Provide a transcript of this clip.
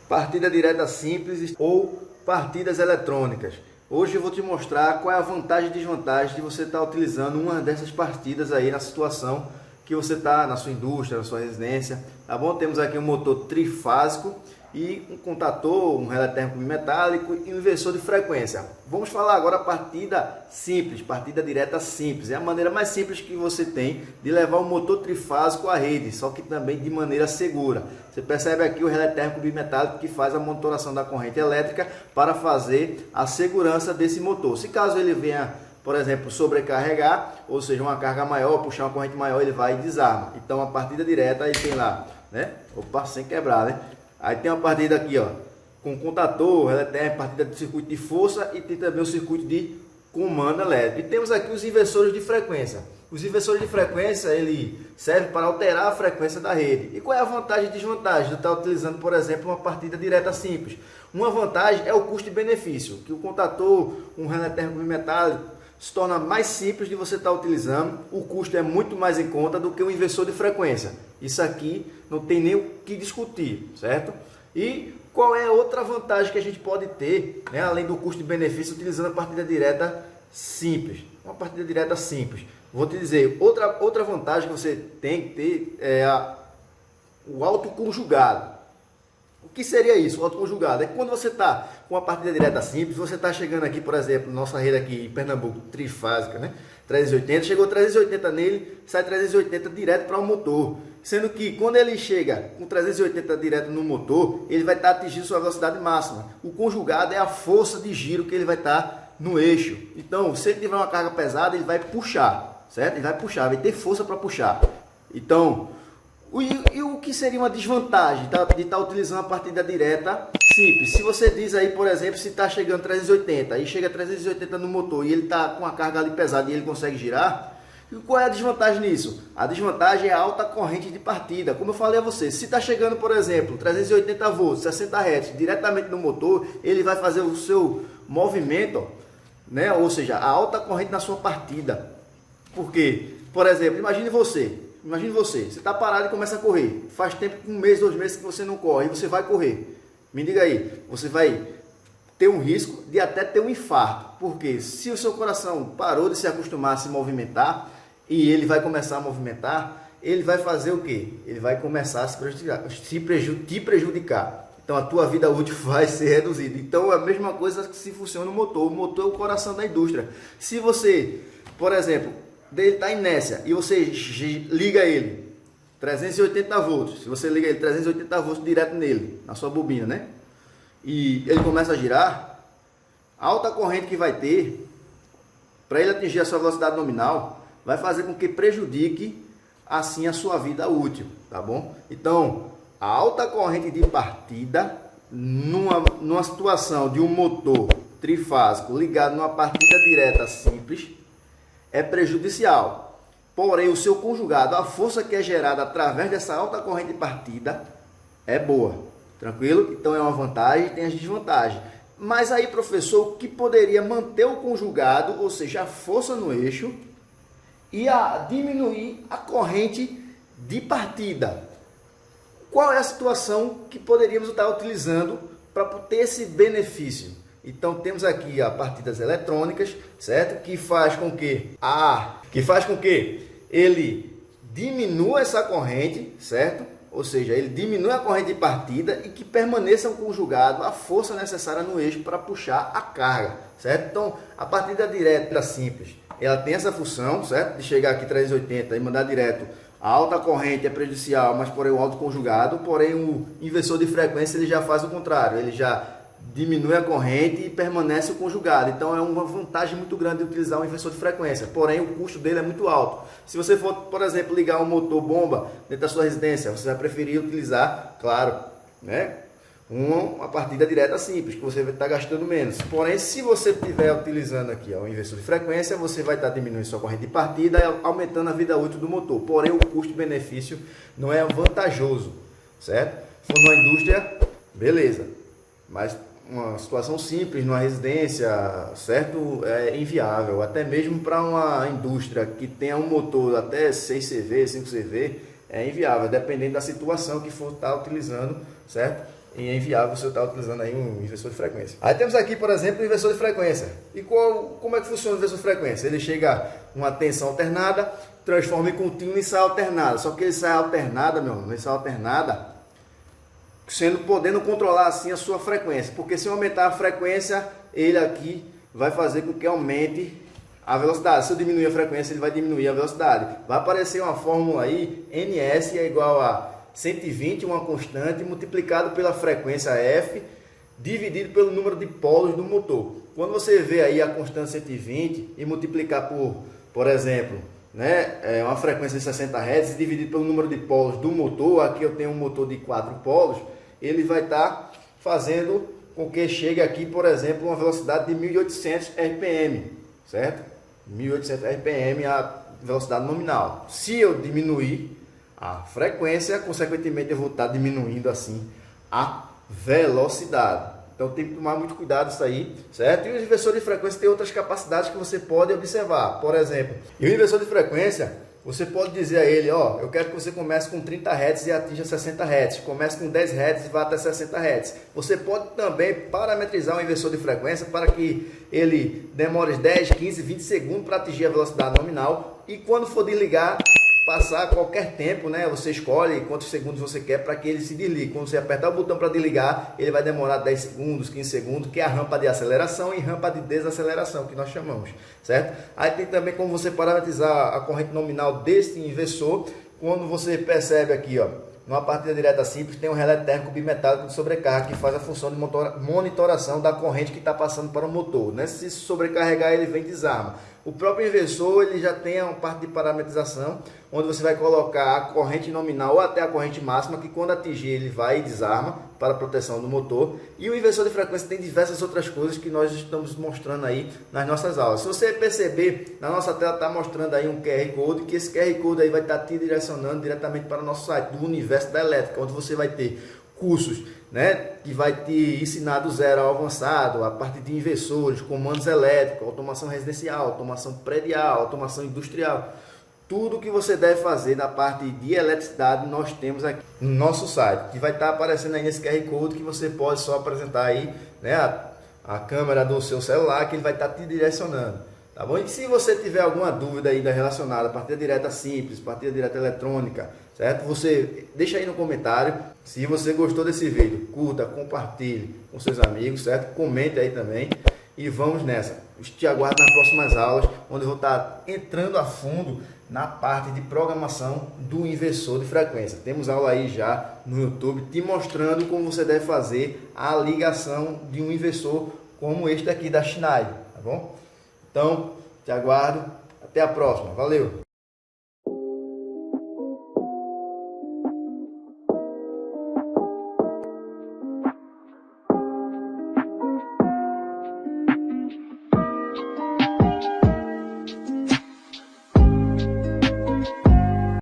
Partida direta simples ou partidas eletrônicas. Hoje eu vou te mostrar qual é a vantagem e desvantagem de você estar utilizando uma dessas partidas aí na situação que você está, na sua indústria, na sua residência, tá bom? Temos aqui um motor trifásico e um contator, um relé térmico bimetálico e um inversor de frequência. Vamos falar agora a partida simples, partida direta simples. É a maneira mais simples que você tem de levar um motor trifásico à rede, só que também de maneira segura. Você percebe aqui o relé térmico bimetálico que faz a monitoração da corrente elétrica para fazer a segurança desse motor. Se caso ele venha, por exemplo, sobrecarregar, ou seja, uma carga maior, puxar uma corrente maior, ele vai e desarma. Então a partida direta aí tem lá, né? Opa, sem quebrar, né? Aí tem uma partida aqui, ó, com contator, ela tem a partida de circuito de força e tem também o circuito de comando elétrico. E temos aqui os inversores de frequência. Os inversores de frequência, ele serve para alterar a frequência da rede. E qual é a vantagem e desvantagem de estar utilizando, por exemplo, uma partida direta simples? Uma vantagem é o custo e benefício, que o contator, um relé térmico bimetálico, se torna mais simples de você estar utilizando, o custo é muito mais em conta do que o inversor de frequência. Isso aqui não tem nem o que discutir, certo? E qual é outra vantagem que a gente pode ter, né, além do custo e benefício, utilizando a partida direta simples? Uma partida direta simples. Vou te dizer, outra vantagem que você tem que ter é o autoconjugado. O que seria isso, o autoconjugado? É que quando você está com uma partida direta simples, você está chegando aqui, por exemplo, nossa rede aqui em Pernambuco, trifásica, né? 380, chegou 380 nele, sai 380 direto para o motor. Sendo que quando ele chega com 380 direto no motor, ele vai estar atingindo sua velocidade máxima. O conjugado é a força de giro que ele vai estar no eixo. Então, se ele tiver uma carga pesada, ele vai puxar, certo? Ele vai puxar, vai ter força para puxar. Então, e o que seria uma desvantagem de estar utilizando a partida direta simples? Se você diz aí, por exemplo, se está chegando 380, aí chega 380 no motor e ele está com a carga ali pesada e ele consegue girar, e qual é a desvantagem nisso? A desvantagem é a alta corrente de partida. Como eu falei a você, se está chegando, por exemplo, 380 volts, 60 Hz diretamente no motor, ele vai fazer o seu movimento, né? Ou seja, a alta corrente na sua partida. Por quê? Por exemplo, imagine você, você está parado e começa a correr. Faz tempo, um mês, 2 meses que você não corre e você vai correr. Me diga aí, você vai ter um risco de até ter um infarto. Porque se o seu coração parou de se acostumar a se movimentar e ele vai começar a movimentar, ele vai fazer o quê? Ele vai começar a te prejudicar. Então a tua vida útil vai ser reduzida. Então é a mesma coisa que se funciona o motor. O motor é o coração da indústria. Se você, por exemplo, ele está inércia e você liga ele 380 volts, se você liga ele 380 volts direto nele, na sua bobina, né? E ele começa a girar, a alta corrente que vai ter, para ele atingir a sua velocidade nominal, vai fazer com que prejudique assim a sua vida útil, tá bom? Então, a alta corrente de partida, numa situação de um motor trifásico ligado numa partida direta simples, é prejudicial. Porém, o seu conjugado, a força que é gerada através dessa alta corrente de partida, é boa. Tranquilo? Então é uma vantagem, tem as desvantagens. Mas aí, professor, o que poderia manter o conjugado, ou seja, a força no eixo, e diminuir a corrente de partida? Qual é a situação que poderíamos estar utilizando para ter esse benefício? Então temos aqui as partidas eletrônicas, certo? Que faz com que ele diminua essa corrente, certo? Ou seja, ele diminui a corrente de partida e que permaneça conjugado a força necessária no eixo para puxar a carga, certo? Então, a partida direta simples, ela tem essa função, certo? De chegar aqui 380 e mandar direto. A alta corrente é prejudicial, mas porém o alto conjugado, porém o inversor de frequência ele já faz o contrário, ele já diminui a corrente e permanece o conjugado. Então é uma vantagem muito grande de utilizar um inversor de frequência, porém o custo dele é muito alto. Se você for, por exemplo, ligar um motor bomba dentro da sua residência, você vai preferir utilizar, claro, né, uma partida direta simples, que você vai estar gastando menos. Porém, se você estiver utilizando aqui o inversor de frequência, você vai estar diminuindo sua corrente de partida e aumentando a vida útil do motor. Porém, o custo-benefício não é vantajoso, certo? Se for numa indústria, beleza, mas uma situação simples, numa residência, certo? É inviável, até mesmo para uma indústria que tenha um motor até 6 CV, 5 CV, é inviável, dependendo da situação que for estar utilizando, certo? e é inviável você estar utilizando aí um inversor de frequência. Aí temos aqui, por exemplo, o inversor de frequência. E como é que funciona o inversor de frequência? Ele chega a uma tensão alternada, transforma em contínua e sai alternada. Só que ele sai alternada, meu irmão, ele sai alternada, podendo controlar assim a sua frequência. Porque se eu aumentar a frequência, ele aqui vai fazer com que aumente a velocidade. Se eu diminuir a frequência, ele vai diminuir a velocidade. Vai aparecer uma fórmula aí, NS é igual a 120, uma constante, multiplicado pela frequência F, dividido pelo número de polos do motor. Quando você vê aí a constante 120 e multiplicar por exemplo, né, uma frequência de 60 Hz, dividido pelo número de polos do motor, aqui eu tenho um motor de 4 polos, ele vai estar fazendo com que chegue aqui, por exemplo, uma velocidade de 1800 RPM, certo? 1800 RPM a velocidade nominal. Se eu diminuir a frequência, consequentemente eu vou estar diminuindo assim a velocidade. Então tem que tomar muito cuidado isso aí, certo? E o inversor de frequência tem outras capacidades que você pode observar. Por exemplo, e o inversor de frequência, você pode dizer a ele, ó, eu quero que você comece com 30 Hz e atinja 60 Hz. Comece com 10 Hz e vá até 60 Hz. Você pode também parametrizar o inversor de frequência para que ele demore 10, 15, 20 segundos para atingir a velocidade nominal. E quando for desligar, passar qualquer tempo, né? Você escolhe quantos segundos você quer para que ele se desligue. Quando você apertar o botão para desligar, ele vai demorar 10 segundos, 15 segundos, que é a rampa de aceleração e rampa de desaceleração, que nós chamamos, certo? Aí tem também como você parametrizar a corrente nominal deste inversor, quando você percebe aqui, ó, numa partida direta simples, tem um relé térmico bimetálico de sobrecarga que faz a função de monitoração da corrente que está passando para o motor, né? Se sobrecarregar, ele vem e desarma. O próprio inversor ele já tem uma parte de parametrização, onde você vai colocar a corrente nominal ou até a corrente máxima, que quando atingir ele vai e desarma para a proteção do motor. E o inversor de frequência tem diversas outras coisas que nós estamos mostrando aí nas nossas aulas. Se você perceber, na nossa tela está mostrando aí um QR Code, que esse QR Code aí vai estar te direcionando diretamente para o nosso site, do Universo da Elétrica, onde você vai ter cursos, né, que vai te ensinar do zero ao avançado, a partir de inversores, comandos elétricos, automação residencial, automação predial, automação industrial. Tudo que você deve fazer na parte de eletricidade nós temos aqui no nosso site, que vai estar aparecendo aí nesse QR Code, que você pode só apresentar aí, né, a câmera do seu celular, que ele vai estar te direcionando. Tá bom? E se você tiver alguma dúvida ainda relacionada a partida direta simples, partida direta eletrônica, certo? Você deixa aí no comentário. Se você gostou desse vídeo, curta, compartilhe com seus amigos, certo? Comente aí também e vamos nessa. Te aguardo nas próximas aulas, onde eu vou estar entrando a fundo na parte de programação do inversor de frequência. Temos aula aí já no YouTube te mostrando como você deve fazer a ligação de um inversor como este aqui da Schneider, tá bom? Então, te aguardo. Até a próxima. Valeu!